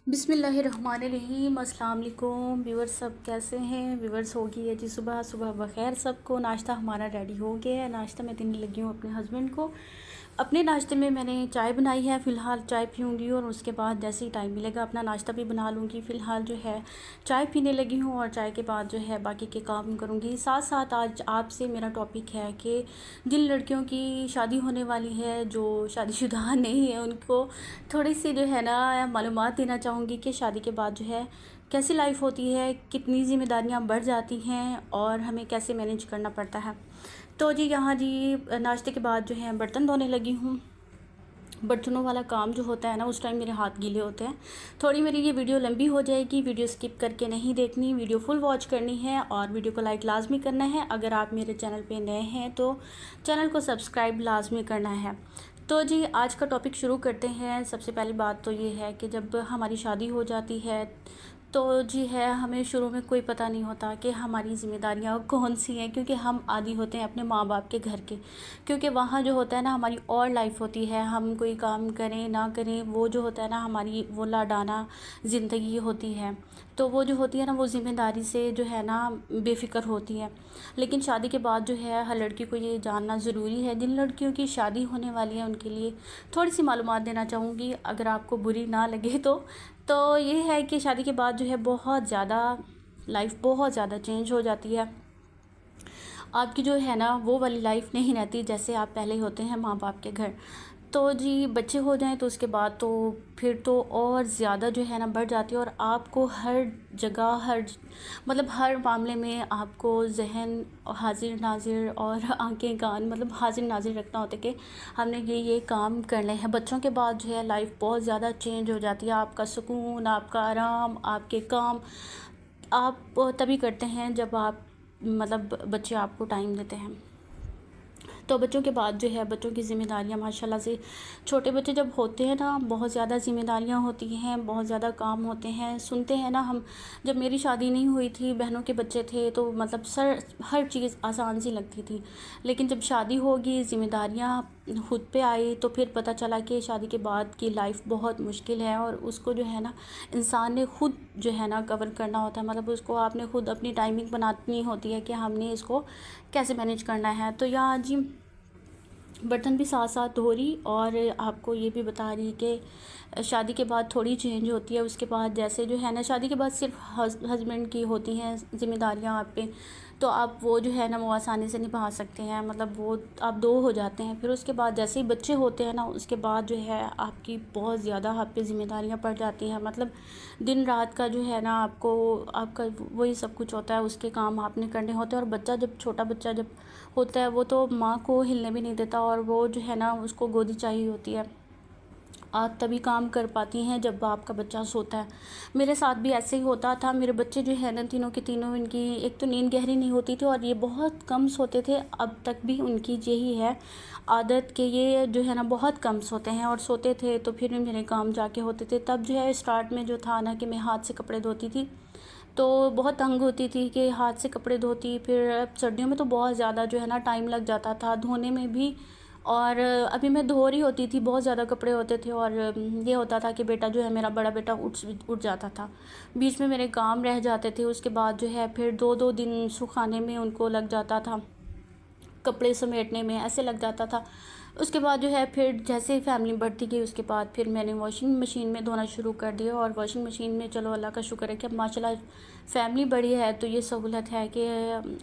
बिस्मिल्लाहिर्रहमानिर्रहीम। अस्सलाम वालेकुम व्यूअर्स, सब कैसे हैं व्यूअर्स? हो गई है जी सुबह। सुबह बखैर सबको। नाश्ता हमारा रेडी हो गया है। नाश्ता मैं देने लगी हूँ अपने हस्बैंड को। अपने नाश्ते में मैंने चाय बनाई है, फ़िलहाल चाय पीऊँगी और उसके बाद जैसे ही टाइम मिलेगा अपना नाश्ता भी बना लूँगी। फ़िलहाल जो है चाय पीने लगी हूँ और चाय के बाद जो है बाकी के काम करूँगी। साथ साथ आज आपसे मेरा टॉपिक है कि जिन लड़कियों की शादी होने वाली है, जो शादीशुदा नहीं है, उनको थोड़ी सी जो है ना मालूमात देना चाहूँगी कि शादी के बाद जो है कैसी लाइफ होती है, कितनी ज़िम्मेदारियाँ बढ़ जाती हैं और हमें कैसे मैनेज करना पड़ता है। तो जी यहाँ जी नाश्ते के बाद जो है बर्तन धोने लगी हूँ। बर्तनों वाला काम जो होता है ना, उस टाइम मेरे हाथ गीले होते हैं। थोड़ी मेरी ये वीडियो लंबी हो जाएगी, वीडियो स्किप करके नहीं देखनी, वीडियो फुल वॉच करनी है और वीडियो को लाइक लाजमी करना है। अगर आप मेरे चैनल पे नए हैं तो चैनल को सब्सक्राइब लाजमी करना है। तो जी आज का टॉपिक शुरू करते हैं। सबसे पहली बात तो ये है कि जब हमारी शादी हो जाती है तो जी है, हमें शुरू में कोई पता नहीं होता कि हमारी ज़िम्मेदारियाँ कौन सी हैं, क्योंकि हम आदी होते हैं अपने माँ बाप के घर के। क्योंकि वहाँ जो होता है ना हमारी और लाइफ होती है, हम कोई काम करें ना करें, वो जो होता है ना हमारी वो लाडाना ज़िंदगी होती है। तो वो जो होती है ना वो ज़िम्मेदारी से जो है ना बेफ़िक्र होती है। लेकिन शादी के बाद जो है हर लड़की को ये जानना ज़रूरी है। जिन लड़कियों की शादी होने वाली है उनके लिए थोड़ी सी मालूमात देना चाहूँगी, अगर आपको बुरी ना लगे तो ये है कि शादी के बाद जो है बहुत ज़्यादा लाइफ बहुत ज़्यादा चेंज हो जाती है। आपकी जो है ना वो वाली लाइफ नहीं रहती जैसे आप पहले होते हैं माँ बाप के घर। तो जी बच्चे हो जाएं तो उसके बाद तो फिर तो और ज़्यादा जो है ना बढ़ जाती है और आपको हर जगह मतलब हर मामले में आपको जहन हाजिर नाजिर और आंखें कान मतलब हाजिर नाजिर रखना होता है कि हमने ये काम करने हैं। बच्चों के बाद जो है लाइफ बहुत ज़्यादा चेंज हो जाती है। आपका सुकून, आपका आराम, आपके काम आप तभी करते हैं जब आप मतलब बच्चे आपको टाइम देते हैं। तो बच्चों के बाद जो है बच्चों की ज़िम्मेदारियाँ माशाल्लाह से, छोटे बच्चे जब होते हैं ना बहुत ज़्यादा ज़िम्मेदारियाँ होती हैं, बहुत ज़्यादा काम होते हैं। सुनते हैं ना हम, जब मेरी शादी नहीं हुई थी, बहनों के बच्चे थे तो मतलब हर चीज़ आसान सी लगती थी। लेकिन जब शादी होगी, ज़िम्मेदारियाँ खुद पे आई तो फिर पता चला कि शादी के बाद की लाइफ बहुत मुश्किल है और उसको जो है ना इंसान ने खुद जो है ना कवर करना होता है। मतलब उसको आपने खुद अपनी टाइमिंग बनानी होती है कि हमने इसको कैसे मैनेज करना है। तो यहाँ जी बर्तन भी साथ साथ धो रही और आपको ये भी बता रही कि शादी के बाद थोड़ी चेंज होती है। उसके बाद जैसे जो है ना शादी के बाद सिर्फ हस्बैंड की होती हैं ज़िम्मेदारियाँ आप पे, तो आप वो जो है ना वो आसानी से निभा सकते हैं। मतलब वो आप दो हो जाते हैं। फिर उसके बाद जैसे ही बच्चे होते हैं ना उसके बाद जो है आपकी बहुत ज़्यादा आप पे ज़िम्मेदारियाँ पड़ जाती हैं। मतलब दिन रात का जो है ना आपको आपका वही सब कुछ होता है, उसके काम आपने करने होते हैं। और बच्चा जब छोटा बच्चा जब होता है वो तो माँ को हिलने भी नहीं देता और वो जो है ना उसको गोदी चाहिए होती है। आप तभी काम कर पाती हैं जब आपका बच्चा सोता है। मेरे साथ भी ऐसे ही होता था। मेरे बच्चे जो है ना तीनों के तीनों, इनकी एक तो नींद गहरी नहीं होती थी और ये बहुत कम सोते थे। अब तक भी उनकी यही है आदत कि ये जो है ना बहुत कम सोते हैं और सोते थे तो फिर मेरे काम जाके होते थे। तब जो है स्टार्ट में जो था ना कि मैं हाथ से कपड़े धोती थी तो बहुत तंग होती थी कि हाथ से कपड़े धोती। फिर सर्दियों में तो बहुत ज़्यादा जो है ना टाइम लग जाता था धोने में भी। और अभी मैं धो रही होती थी, बहुत ज़्यादा कपड़े होते थे और ये होता था कि बेटा जो है मेरा बड़ा बेटा उठ जाता था, बीच में मेरे काम रह जाते थे। उसके बाद जो है फिर 2-2 दिन सुखाने में उनको लग जाता था, कपड़े समेटने में ऐसे लग जाता था। उसके बाद जो है फिर जैसे फैमिली बढ़ती गई उसके बाद फिर मैंने वॉशिंग मशीन में धोना शुरू कर दिया। और वॉशिंग मशीन में चलो अल्लाह का शुक्र है कि अब माशाल्लाह फैमिली बड़ी है तो ये सहूलत है कि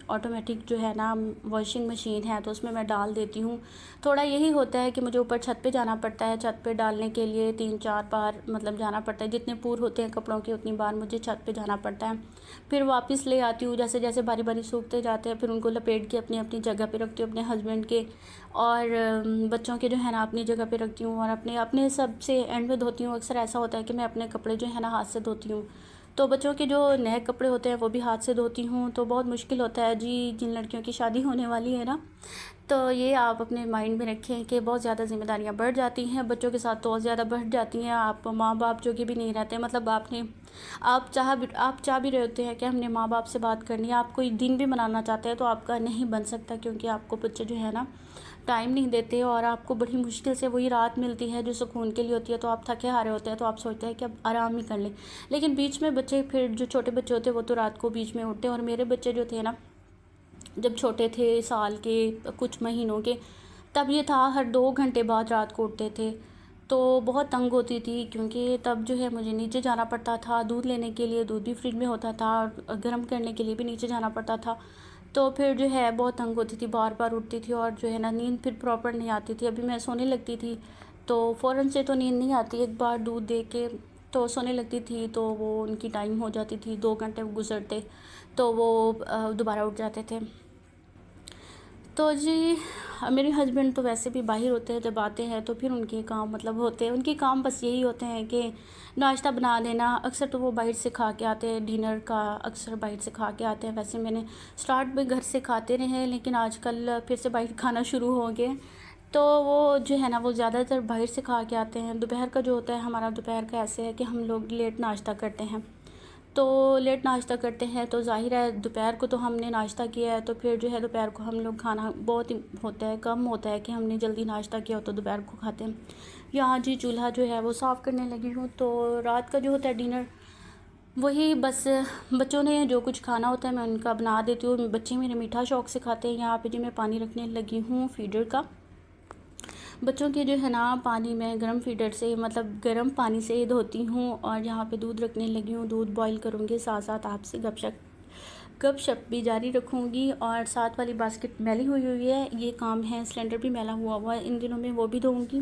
ऑटोमेटिक जो है ना वॉशिंग मशीन है तो उसमें मैं डाल देती हूँ। थोड़ा यही होता है कि मुझे ऊपर छत पे जाना पड़ता है, छत पे डालने के लिए 3-4 बार मतलब जाना पड़ता है। जितने पूर होते हैं कपड़ों के उतनी बार मुझे छत पे जाना पड़ता है। फिर वापस ले आती हूँ, जैसे जैसे बारी बारी सूखते जाते हैं फिर उनको लपेट के अपनी अपनी जगह पे रखती हूँ, अपने हस्बैंड के और बच्चों के जो है ना अपनी जगह पे रखती हूँ और अपने अपने सबसे एंड में धोती हूँ। अक्सर ऐसा होता है कि मैं अपने कपड़े जो है ना हाथ से धोती हूँ, तो बच्चों के जो नए कपड़े होते हैं वो भी हाथ से धोती हूँ। तो बहुत मुश्किल होता है जी जिन लड़कियों की शादी होने वाली है ना, तो ये आप अपने माइंड में रखें कि बहुत ज़्यादा ज़िम्मेदारियाँ बढ़ जाती हैं। बच्चों के साथ तो और ज़्यादा बढ़ जाती हैं। आप माँ बाप जो कि भी नहीं रहते, मतलब आप चाह भी रहे होते हैं कि हमने माँ बाप से बात करनी है, आप कोई दिन भी मनाना चाहते हैं तो आपका नहीं बन सकता क्योंकि आपको बच्चे जो है ना टाइम नहीं देते और आपको बड़ी मुश्किल से वही रात मिलती है जो सुकून के लिए होती है, तो आप थके हारे होते हैं तो आप सोचते हैं कि अब आराम ही कर लें। लेकिन बीच में बच्चे, फिर जो छोटे बच्चे होते हैं वो तो रात को बीच में उठते हैं, और मेरे बच्चे जो थे ना, जब छोटे थे साल के कुछ महीनों के, तब ये था हर 2 घंटे बाद रात को उठते थे। तो बहुत तंग होती थी, क्योंकि तब जो है मुझे नीचे जाना पड़ता था दूध लेने के लिए, दूध भी फ्रिज में होता था, और गर्म करने के लिए भी नीचे जाना पड़ता था। तो फिर जो है बहुत तंग होती थी, बार बार उठती थी, और जो है ना नींद फिर प्रॉपर नहीं आती थी। अभी मैं सोने लगती थी तो फ़ौरन से तो नींद नहीं आती, एक बार दूध दे के तो सोने लगती थी, तो वो उनकी टाइम हो जाती थी, 2 घंटे गुजरते तो वो दोबारा उठ जाते थे। तो जी मेरे हस्बैंड तो वैसे भी बाहर होते हैं, जब आते हैं तो फिर उनके काम मतलब होते हैं, उनके काम बस यही होते हैं कि नाश्ता बना देना। अक्सर तो वो बाहर से खा के आते हैं, डिनर का अक्सर बाहर से खा के आते हैं। वैसे मैंने स्टार्ट में घर से खाते रहे, लेकिन आजकल फिर से बाहर खाना शुरू हो गए, तो वो जो है ना वो ज़्यादातर बाहर से खा के आते हैं। दोपहर का जो होता है हमारा, दोपहर का ऐसे है कि हम लोग लेट नाश्ता करते हैं, तो लेट नाश्ता करते हैं तो ज़ाहिर है दोपहर को तो हमने नाश्ता किया है, तो फिर जो है दोपहर को हम लोग खाना बहुत ही होता है, कम होता है कि हमने जल्दी नाश्ता किया हो तो दोपहर को खाते हैं। यहाँ जी चूल्हा जो है वो साफ़ करने लगी हूँ, तो रात का जो होता है डिनर वही बस बच्चों ने जो कुछ खाना होता है मैं उनका बना देती हूँ। बच्चे मेरे मीठा शौक़ से खाते हैं। यहाँ पे जो मैं पानी रखने लगी हूँ फीडर का, बच्चों के जो है ना पानी में गर्म फीडर से मतलब गर्म पानी से धोती हूँ, और यहाँ पे दूध रखने लगी हूँ, दूध बॉईल करूँगी, साथ साथ आपसे गपशप भी जारी रखूँगी। और साथ वाली बास्केट मैली हुई हुई है, ये काम है, सिलेंडर भी मैला हुआ हुआ है इन दिनों में, वो भी धोऊँगी।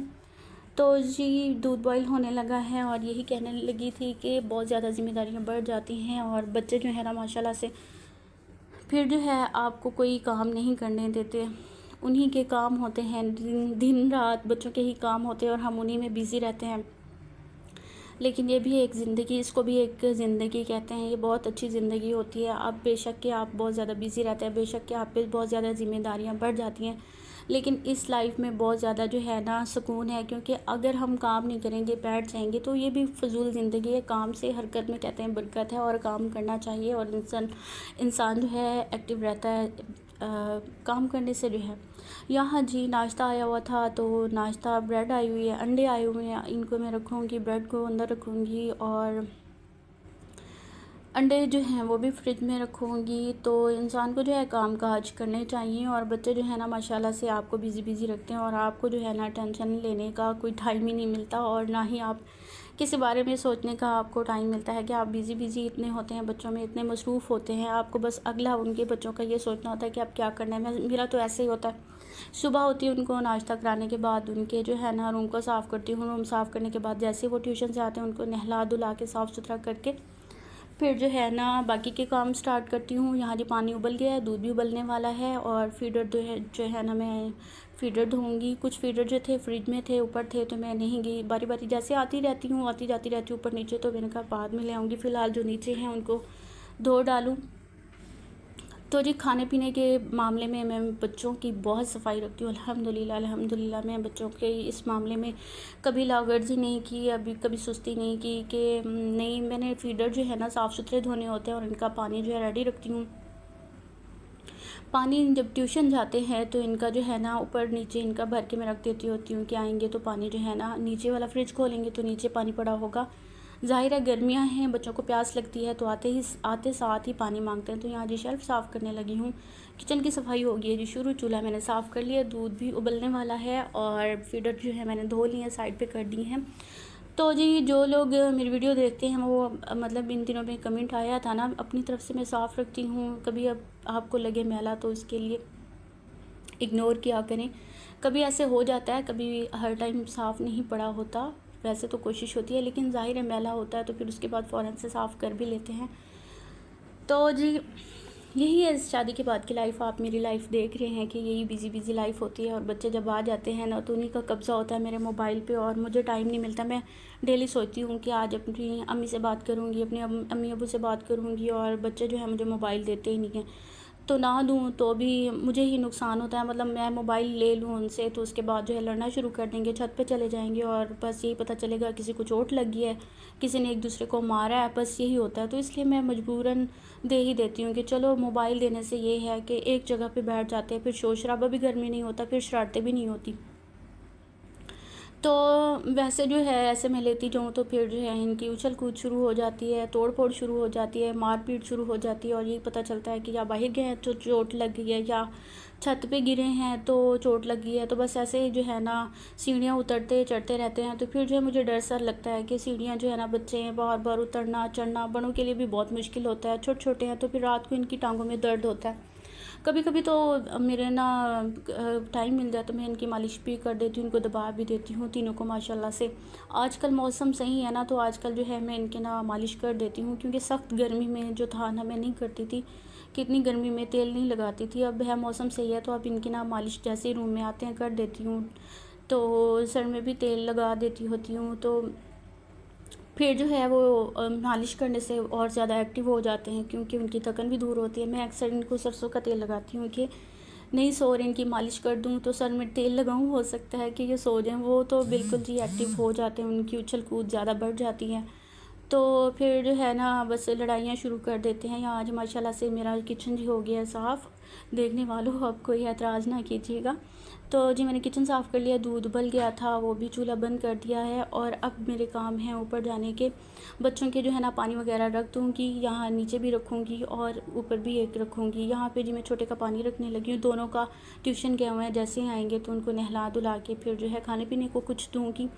तो जी दूध बॉईल होने लगा है, और यही कहने लगी थी कि बहुत ज़्यादा ज़िम्मेदारियाँ बढ़ जाती हैं, और बच्चे जो है ना माशाल्लाह से फिर जो है आपको कोई काम नहीं करने देते, उन्हीं के काम होते हैं, दिन रात बच्चों के ही काम होते हैं, और हम उन्हीं में बिज़ी रहते हैं। लेकिन ये भी एक ज़िंदगी, इसको भी एक ज़िंदगी कहते हैं, ये बहुत अच्छी ज़िंदगी होती है। आप बेशक कि आप बहुत ज़्यादा बिज़ी रहते हैं, बेशक कि आप पे बहुत ज़्यादा ज़िम्मेदारियाँ बढ़ जाती हैं, लेकिन इस लाइफ में बहुत ज़्यादा जो है ना सुकून है, क्योंकि अगर हम काम नहीं करेंगे, बैठ जाएंगे, तो ये भी फ़जूल ज़िंदगी है। काम से हरकत में कहते हैं बरकत है, और काम करना चाहिए, और इंसान जो है एक्टिव रहता है काम करने से जो है। यहाँ जी नाश्ता आया हुआ था, तो नाश्ता ब्रेड आई हुई है, अंडे आए हुए हैं, इनको मैं रखूँगी, ब्रेड को अंदर रखूँगी, और अंडे जो हैं वो भी फ्रिज में रखूँगी। तो इंसान को जो है काम काज करने चाहिए, और बच्चे जो है ना माशाल्लाह से आपको बिज़ी रखते हैं, और आपको जो है ना टेंशन लेने का कोई टाइम ही नहीं मिलता, और ना ही आप किसी बारे में सोचने का आपको टाइम मिलता है कि आप बिज़ी इतने होते हैं, बच्चों में इतने मसरूफ़ होते हैं, आपको बस अगला उनके बच्चों का ये सोचना होता है कि आप क्या करना है। मेरा तो ऐसे ही होता है, सुबह होती है उनको नाश्ता कराने के बाद उनके जो है ना रूम को साफ़ करती हूँ, रूम साफ़ करने के बाद जैसे वो ट्यूशन से आते हैं उनको नहला धुला के साफ़ सुथरा करके फिर जो है ना बाकी के काम स्टार्ट करती हूँ। यहाँ जी पानी उबल गया है, दूध भी उबलने वाला है, और फीडर जो है ना मैं फीडर धोऊँगी। कुछ फीडर जो थे फ्रिज में थे, ऊपर थे, तो मैं नहीं गई, बारी बारी जैसे आती जाती हूँ ऊपर नीचे, तो मैंने कहा बाद में ले आऊँगी, फ़िलहाल जो नीचे हैं उनको धो डालूँ। तो जी खाने पीने के मामले में मैं बच्चों की बहुत सफाई रखती हूँ, अल्हम्दुलिल्लाह। मैं बच्चों के इस मामले में कभी लागर्जी नहीं की, अभी कभी सुस्ती नहीं की कि नहीं, मैंने फीडर जो है ना साफ़ सुथरे धोने होते हैं, और इनका पानी जो है रेडी रखती हूँ। पानी जब ट्यूशन जाते हैं तो इनका जो है ना ऊपर नीचे इनका भर के मैं रख देती होती हूँ कि आएंगे तो पानी जो है ना नीचे वाला फ्रिज खोलेंगे तो नीचे पानी पड़ा होगा। ज़ाहिर है गर्मियाँ हैं, बच्चों को प्यास लगती है, तो आते साथ ही पानी मांगते हैं। तो यहाँ जी शेल्फ़ साफ़ करने लगी हूँ, किचन की सफाई हो गई है जी शुरू, चूल्हा मैंने साफ़ कर लिया, दूध भी उबलने वाला है, और फीडर जो है मैंने धो ली है, साइड पे कर दी हैं। तो जी जो लोग मेरी वीडियो देखते हैं वो मतलब इन दिनों में कमेंट आया था ना, अपनी तरफ से मैं साफ़ रखती हूँ, कभी अब आपको लगे मैला तो इसके लिए इग्नोर किया करें। कभी ऐसे हो जाता है, कभी हर टाइम साफ़ नहीं पड़ा होता, वैसे तो कोशिश होती है, लेकिन ज़ाहिर है मैला होता है तो फिर उसके बाद फ़ौरन से साफ़ कर भी लेते हैं। तो जी यही है शादी के बाद की लाइफ, आप मेरी लाइफ देख रहे हैं कि यही बिज़ी लाइफ होती है, और बच्चे जब आ जाते हैं ना तो उन्हीं का कब्ज़ा होता है मेरे मोबाइल पे, और मुझे टाइम नहीं मिलता। मैं डेली सोचती हूँ कि आज अपनी अम्मी से बात करूँगी, अपने अम्मी अबू से बात करूँगी, और बच्चे जो है मुझे मोबाइल देते ही नहीं हैं। तो ना दूँ तो भी मुझे ही नुकसान होता है। मतलब मैं मोबाइल ले लूँ उनसे तो उसके बाद जो है लड़ना शुरू कर देंगे, छत पे चले जाएंगे और बस यही पता चलेगा किसी को चोट लगी है, किसी ने एक दूसरे को मारा है, बस यही होता है। तो इसलिए मैं मजबूरन दे ही देती हूँ कि चलो मोबाइल देने से ये है कि एक जगह पे बैठ जाते हैं, फिर शोर शराबा भी घर में नहीं होता, फिर शरारतें भी नहीं होती। तो वैसे जो है ऐसे मैं लेती जाऊँ तो फिर जो है इनकी उछल कूद शुरू हो जाती है, तोड़ फोड़ शुरू हो जाती है, मारपीट शुरू हो जाती है और ये पता चलता है कि या बाहर गए हैं तो चोट लग गई है या छत पे गिरे हैं तो चोट लग गई है। तो बस ऐसे ही जो है ना सीढ़ियाँ उतरते चढ़ते रहते हैं। तो फिर जो है मुझे डर सा लगता है कि सीढ़ियाँ जो है ना बच्चे हैं बार बार उतरना चढ़ना बड़ों के लिए भी बहुत मुश्किल होता है, छोटे छोटे हैं तो फिर रात को इनकी टांगों में दर्द होता है। कभी कभी तो मेरे ना टाइम मिल जाए तो मैं इनकी मालिश भी कर देती हूँ, इनको दबा भी देती हूँ तीनों को माशाल्लाह से। आजकल मौसम सही है ना तो आजकल जो है मैं इनके ना मालिश कर देती हूँ, क्योंकि सख्त गर्मी में जो था ना मैं नहीं करती थी, कितनी गर्मी में तेल नहीं लगाती थी। अब है मौसम सही है तो अब इनकी ना मालिश जैसे ही रूम में आते हैं कर देती हूँ। तो सर में भी तेल लगा देती होती हूँ। तो फिर जो है वो मालिश करने से और ज़्यादा एक्टिव हो जाते हैं, क्योंकि उनकी थकन भी दूर होती है। मैं अक्सर इनको सरसों का तेल लगाती हूँ कि नहीं सो रहे इनकी मालिश कर दूँ तो सर में तेल लगाऊँ, हो सकता है कि ये सो जाएं। वो तो बिल्कुल जी एक्टिव हो जाते हैं, उनकी उछल कूद ज़्यादा बढ़ जाती है। तो फिर जो है ना बस लड़ाइयाँ शुरू कर देते हैं। यहाँ आज माशाल्लाह से मेरा किचन जी हो गया है साफ़, देखने वालों अब कोई एतराज़ ना कीजिएगा। तो जी मैंने किचन साफ़ कर लिया, दूध उबल गया था वो भी चूल्हा बंद कर दिया है और अब मेरे काम हैं ऊपर जाने के। बच्चों के जो है ना पानी वगैरह रख दूँगी, यहाँ नीचे भी रखूँगी और ऊपर भी एक रखूँगी। यहाँ पे जी मैं छोटे का पानी रखने लगी हूँ, दोनों का ट्यूशन गए हुए हैं, जैसे ही आएंगे तो उनको नहला धुला के फिर जो है खाने पीने को कुछ दूँगी।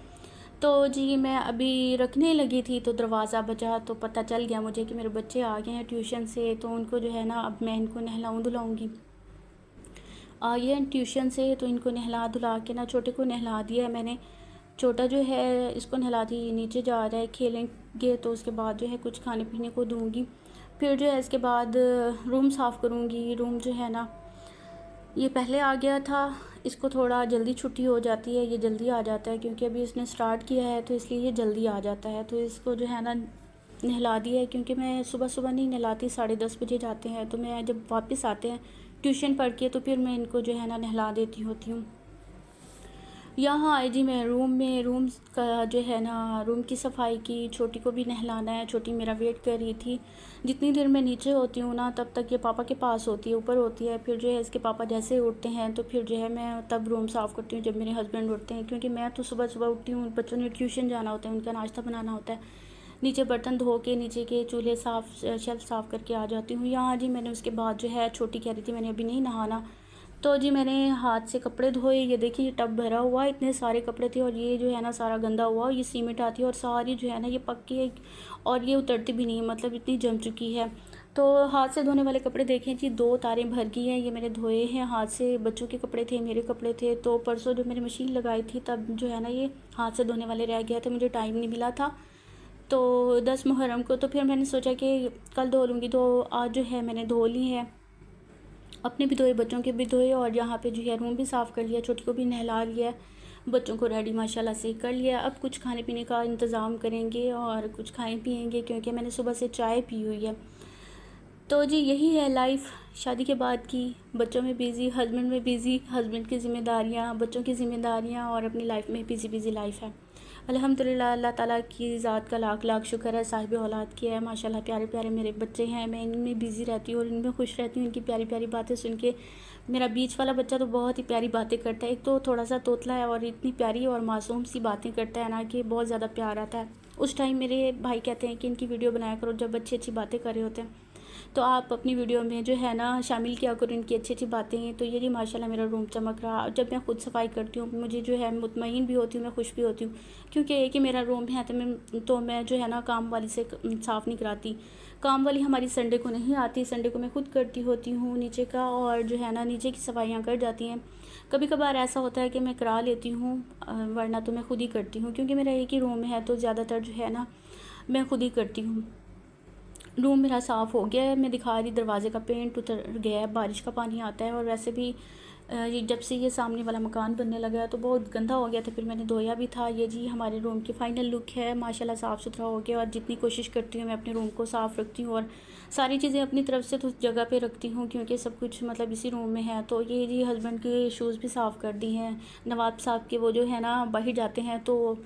तो जी मैं अभी रखने लगी थी तो दरवाज़ा बजा तो पता चल गया मुझे कि मेरे बच्चे आ गए हैं ट्यूशन से। तो उनको जो है ना अब मैं इनको नहलाऊँ धुलाऊँगी। आ गए हैं ट्यूशन से तो इनको नहला धुला के ना छोटे को नहला दिया है मैंने। छोटा जो है इसको नहला दी, ये नीचे जा रहा है, खेलेंगे तो उसके बाद जो है कुछ खाने पीने को दूँगी। फिर जो है इसके बाद रूम साफ़ करूँगी। रूम जो है ना ये पहले आ गया था, इसको थोड़ा जल्दी छुट्टी हो जाती है, ये जल्दी आ जाता है क्योंकि अभी इसने स्टार्ट किया है तो इसलिए ये जल्दी आ जाता है। तो इसको जो है ना नहला दिया है, क्योंकि मैं सुबह सुबह नहीं नहलाती, 10:30 बजे जाते हैं तो मैं जब वापस आते हैं ट्यूशन पढ़ के तो फिर मैं इनको जो है ना नहला देती होती हूँ। यहाँ आई जी मैं रूम का जो है ना रूम की सफाई की, छोटी को भी नहलाना है। छोटी मेरा वेट कर रही थी, जितनी देर मैं नीचे होती हूँ ना तब तक ये पापा के पास होती है, ऊपर होती है। फिर जो है इसके पापा जैसे उठते हैं तो फिर जो है मैं तब रूम साफ़ करती हूँ जब मेरे हस्बैंड उठते हैं, क्योंकि मैं तो सुबह सुबह उठती हूँ, बच्चों ने ट्यूशन जाना होता है, उनका नाश्ता बनाना होता है। नीचे बर्तन धो के नीचे के चूल्हे साफ़ शेल्फ साफ़ करके आ जाती हूँ। यहाँ जी मैंने उसके बाद जो है छोटी कह रही थी मैंने अभी नहीं नहाना, तो जी मैंने हाथ से कपड़े धोए। ये देखिए ये टब भरा हुआ, इतने सारे कपड़े थे और ये जो है ना सारा गंदा हुआ। ये सीमेंट आती है और सारी जो है ना ये पक्की है और ये उतरती भी नहीं, मतलब इतनी जम चुकी है। तो हाथ से धोने वाले कपड़े देखें जी 2 तारें भर गई हैं, ये मैंने धोए हैं हाथ से। बच्चों के कपड़े थे, मेरे कपड़े थे। तो परसों जब मैंने मशीन लगाई थी तब जो है ना ये हाथ से धोने वाले रह गया थे, मुझे टाइम नहीं मिला था। तो 10 मुहर्रम को तो फिर मैंने सोचा कि कल धो लूँगी, तो आज जो है मैंने धो ली है, अपने भी धोए बच्चों के भी धोए और यहाँ पे जो है रूम भी साफ़ कर लिया, छोटी को भी नहला लिया, बच्चों को रेडी माशाल्लाह से कर लिया। अब कुछ खाने पीने का इंतज़ाम करेंगे और कुछ खाएं पिएंगे, क्योंकि मैंने सुबह से चाय पी हुई है। तो जी यही है लाइफ शादी के बाद की, बच्चों में बिज़ी, हस्बैंड में बिज़ी, हस्बैंड की ज़िम्मेदारियाँ, बच्चों की ज़िम्मेदारियाँ और अपनी लाइफ में बिज़ी बिज़ी लाइफ है। अल्हम्दुलिल्लाह अल्लाह ताला की ज़ात का लाख लाख शुक्र है, साहिब औलाद की है माशाल्लाह। प्यारे प्यारे मेरे बच्चे हैं, मैं इनमें बिज़ी रहती हूँ और इनमें खुश रहती हूँ। इनकी प्यारी प्यारी बातें सुन के मेरा बीच वाला बच्चा तो बहुत ही प्यारी बातें करता है, एक तो थोड़ा सा तोतला है और इतनी प्यारी और मासूम सी बातें करता है ना कि बहुत ज़्यादा प्यार आता है। उस टाइम मेरे भाई कहते हैं कि इनकी वीडियो बनाया करो जब अच्छी अच्छी बातें कर रहे होते हैं, तो आप अपनी वीडियो में जो है ना शामिल किया करो इनकी अच्छी अच्छी बातें हैं। तो ये जी माशाल्लाह मेरा रूम चमक रहा। जब मैं खुद सफाई करती हूँ मुझे जो है मुतमईन भी होती हूँ, मैं खुश भी होती हूँ, क्योंकि एक ही मेरा रूम है तो मैं जो है ना काम वाली से साफ़ नहीं कराती। काम वाली हमारी संडे को नहीं आती, संडे को मैं खुद करती होती हूँ नीचे का, और जो है ना नीचे की सफाइयाँ कर जाती हैं। कभी कभार ऐसा होता है कि मैं करा लेती हूँ, वरना तो मैं खुद ही करती हूँ, क्योंकि मेरा एक ही रूम है तो ज़्यादातर जो है ना मैं खुद ही करती हूँ। रूम मेरा साफ़ हो गया है, मैं दिखा रही, दरवाज़े का पेंट उतर गया है, बारिश का पानी आता है और वैसे भी ये जब से ये सामने वाला मकान बनने लगा तो बहुत गंदा हो गया था, फिर मैंने धोया भी था। ये जी हमारे रूम की फ़ाइनल लुक है, माशाल्लाह साफ़ सुथरा हो गया। और जितनी कोशिश करती हूँ मैं अपने रूम को साफ़ रखती हूँ और सारी चीज़ें अपनी तरफ से तो जगह पे रखती हूँ, क्योंकि सब कुछ मतलब इसी रूम में है। तो ये जी हस्बैंड के शूज़ भी साफ़ कर दी हैं। नवाब साहब के वो जो है ना बाहर जाते हैं, तो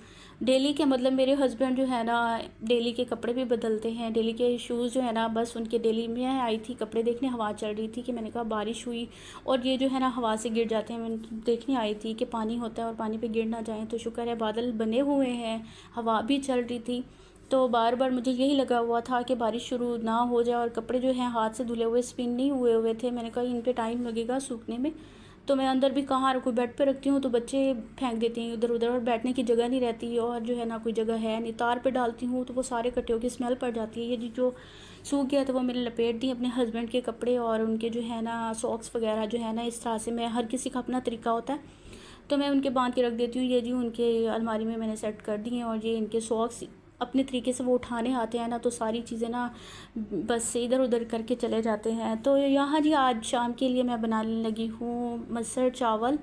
डेली के मतलब मेरे हस्बैंड जो है ना डेली के कपड़े भी बदलते हैं, डेली के शूज़ जो है ना बस उनके डेली में आई थी कपड़े देखने, हवा चल रही थी कि मैंने कहा बारिश हुई और ये जो है ना हवा से गिर जाते हैं। मैं देखने आई थी कि पानी होता है और पानी पे गिर ना जाए, तो शुक्र है बादल बने हुए हैं, हवा भी चल रही थी। तो बार बार मुझे यही लगा हुआ था कि बारिश शुरू ना हो जाए। और कपड़े जो हैं हाथ से धुले हुए स्पिन नहीं हुए थे, मैंने कहा इन पे टाइम लगेगा सूखने में। तो मैं अंदर भी कहाँ रखूँ, बेड पे रखती हूँ तो बच्चे फेंक देते हैं इधर उधर और बैठने की जगह नहीं रहती, और जो है ना कोई जगह है नहीं। तार पे डालती हूँ तो वो सारे इकट्ठे होकर स्मेल पड़ जाती है। ये जो सूख गया था वो मैंने लपेट दी अपने हस्बैंड के कपड़े और उनके जो है ना सॉक्स वगैरह जो है ना, इस तरह से मैं हर किसी का अपना तरीका होता है तो मैं उनके बांध के रख देती हूँ। ये जी उनके अलमारी में मैंने सेट कर दी हैं। और ये इनके सॉक्स अपने तरीके से वो उठाने आते हैं ना, तो सारी चीज़ें ना बस से इधर उधर करके चले जाते हैं। तो यहाँ जी आज शाम के लिए मैं बनाने लगी हूँ मसर चावल।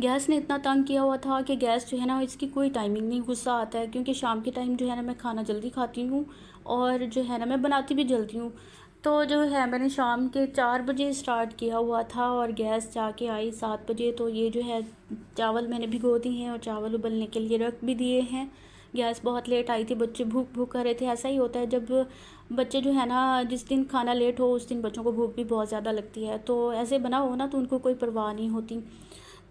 गैस ने इतना तंग किया हुआ था कि गैस जो है ना इसकी कोई टाइमिंग नहीं, गुस्सा आता है, क्योंकि शाम के टाइम जो है ना मैं खाना जल्दी खाती हूँ और जो है ना मैं बनाती भी जल्दी हूँ। तो जो है मैंने शाम के 4 बजे स्टार्ट किया हुआ था और गैस जाके आई 7 बजे। तो ये जो है चावल मैंने भिगो दिए हैं और चावल उबलने के लिए रख भी दिए हैं। गैस बहुत लेट आई थी, बच्चे भूख भूख कर रहे थे। ऐसा ही होता है जब बच्चे जो है ना जिस दिन खाना लेट हो उस दिन बच्चों को भूख भी बहुत ज़्यादा लगती है, तो ऐसे बना हो ना तो उनको कोई परवाह नहीं होती।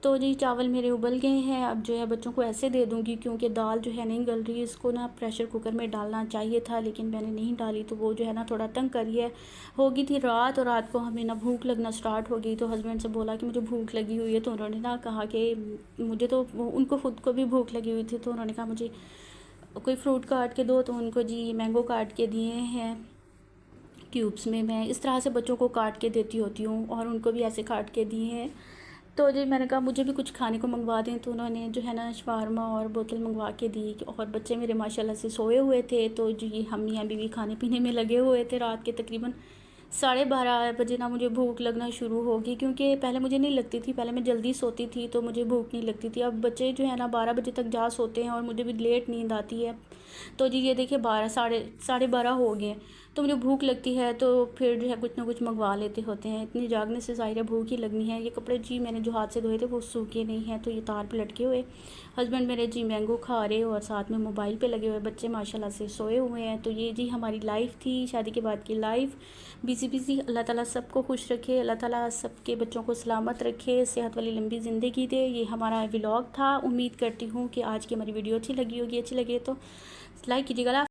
तो जी चावल मेरे उबल गए हैं, अब जो है बच्चों को ऐसे दे दूँगी, क्योंकि दाल जो है नहीं गल रही। इसको ना प्रेशर कुकर में डालना चाहिए था लेकिन मैंने नहीं डाली, तो वो जो है ना थोड़ा तंग करी है। होगी थी रात और रात को हमें ना भूख लगना स्टार्ट हो गई, तो हस्बैंड से बोला कि मुझे भूख लगी हुई है, तो उन्होंने ना कहा कि मुझे तो उनको ख़ुद को भी भूख लगी हुई थी, तो उन्होंने कहा मुझे कोई फ्रूट काट के दो। तो उनको जी मैंगो काट के दिए हैं क्यूब्स में। मैं इस तरह से बच्चों को काट के देती होती हूँ और उनको भी ऐसे काट के दिए हैं। तो जी मैंने कहा मुझे भी कुछ खाने को मंगवा दें, तो उन्होंने जो है ना शवारमा और बोतल मंगवा के दी। और बच्चे मेरे माशाल्लाह से सोए हुए थे, तो जी हम मियाँ बीवी खाने पीने में लगे हुए थे। रात के तकरीबन 12:30 बजे ना मुझे भूख लगना शुरू होगी, क्योंकि पहले मुझे नहीं लगती थी, पहले मैं जल्दी सोती थी तो मुझे भूख नहीं लगती थी। अब बच्चे जो है ना 12 बजे तक जा सोते हैं और मुझे भी लेट नींद आती है। तो जी ये देखिए 12 साढ़े 12 हो गए, तो मुझे भूख लगती है तो फिर जो है कुछ ना कुछ मंगवा लेते होते हैं। इतनी जागने से ज़ाहिर है भूख ही लगनी है। ये कपड़े जी मैंने जो हाथ से धोए थे वो सूखे नहीं हैं, तो ये तार पे लटके हुए। हस्बैंड मेरे जी मैंगो खा रहे और साथ में मोबाइल पे लगे हुए, बच्चे माशाल्लाह से सोए हुए हैं। तो ये जी हमारी लाइफ थी, शादी के बाद की लाइफ, बिज़ी बिज़ी। अल्लाह ताला सबको खुश रखे, अल्लाह ताला सबके बच्चों को सलामत रखे, सेहत वाली लंबी ज़िंदगी दे। ये हमारा व्लॉग था। उम्मीद करती हूँ कि आज की हमारी वीडियो अच्छी लगी होगी। अच्छी लगे तो लाइक कीजिएगा।